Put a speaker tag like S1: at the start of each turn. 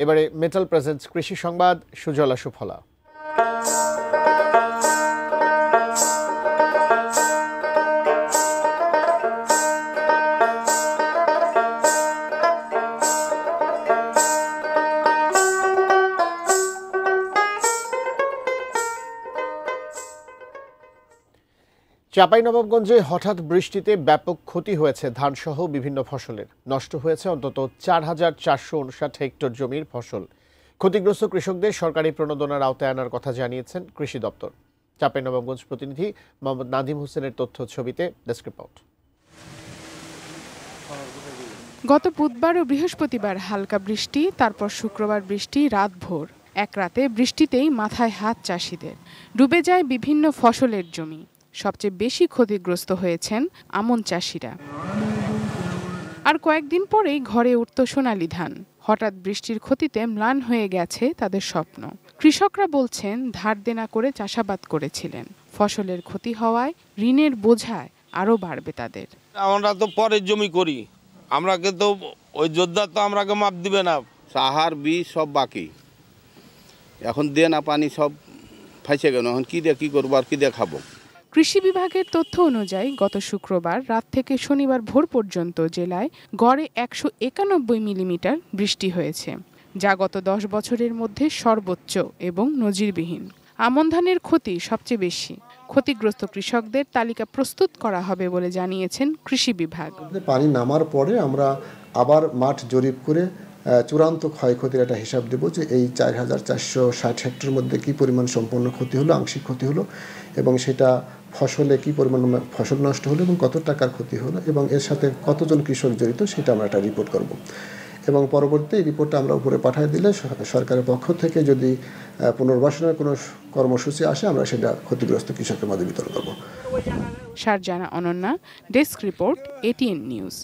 S1: এবারে metal presents কৃষি সংবাদ, সুজলা সুফলা। চাঁপাইনবাবগঞ্জে হঠাৎ বৃষ্টিতে ব্যাপক ক্ষতি হয়েছে ধানসহ বিভিন্ন ফসলের। নষ্ট হয়েছে অন্তত ৪,৪৫৯ হেক্টর জমির ফসল। ক্ষতিগ্রস্ত কৃষকদের সরকারি প্রণোদনার আওতায় আনার কথা জানিয়েছেন কৃষি দপ্তর। চাঁপাইনবাবগঞ্জ প্রতিনিধি মোহাম্মদ নাদিম হোসেনের তথ্য ছবিতে ডেস্ক রিপোর্ট।
S2: গত বুধবার ও বৃহস্পতিবার হালকা বৃষ্টি, তারপর শুক্রবার বৃষ্টি রাত ভোর। এক রাতে বৃষ্টিতেই মাথায় হাত চাষিদের। ডুবে যায় বিভিন্ন ফসলের জমি। সবচেয়ে বেশি ক্ষতিগ্রস্ত হয়েছেন আমন চাষিরা। আর কয়েকদিন পরেই ঘরে উঠত সোনালী ধান। হঠাৎ বৃষ্টির ক্ষতিতে ম্লান হয়ে গেছে তাদের স্বপ্ন। কৃষকরা বলছেন ধার দেনা করে চাষাবাদ করেছিলেন। ফসলের ক্ষতি হওয়ায় ঋণের বোঝায় আরও বাড়বে তাদের।
S3: আমরা তো পরের জমি করি, আমরাকে তো ওই যোদ্ধা তো আমরাকে মাপ দিবে না।
S4: সাহার বীজ সব বাকি, এখন দেনা পানি সব ফাইসে গেল। এখন কি দিয়ে কি করবো আর কি দিয়ে খাবো।
S2: কৃষি বিভাগের তথ্য অনুযায়ী গত শুক্রবার রাত থেকে শনিবার ভোর পর্যন্ত জেলায় গড়ে ১৯১ মিলিমিটার বৃষ্টি হয়েছে, যা গত ১০ বছরের মধ্যে সর্বোচ্চ এবং নজিরবিহীন। আমন ধানের ক্ষতি সবচেয়ে বেশি। ক্ষতিগ্রস্ত কৃষকদের তালিকা প্রস্তুত করা হবে বলে জানিয়েছেন কৃষি বিভাগ।
S5: পানি নামার পরে আমরা আবার মাঠ জরিপ করে চূড়ান্ত ক্ষয়ক্ষতির একটা হিসাব দেব যে এই ৪,৪৬০ হেক্টর মধ্যে কি পরিমাণ সম্পূর্ণ ক্ষতি হলো, আংশিক ক্ষতি হলো, এবং সেটা ফসলে কি পরিমাণ ফসল নষ্ট হলো এবং কত টাকার ক্ষতি হলো এবং এর সাথে কতজন কৃষক জড়িত সেটা আমরা একটা রিপোর্ট করব। এবং পরবর্তী এই রিপোর্টটা আমরা উপরে পাঠিয়ে দিলে সরকারের পক্ষ থেকে যদি পুনর্বাসনের কোনো কর্মসূচি আসে আমরা সেটা ক্ষতিগ্রস্ত কৃষকের মধ্যে বিতরণ করব।
S2: Sharjana Ananya, desk report, ATN news.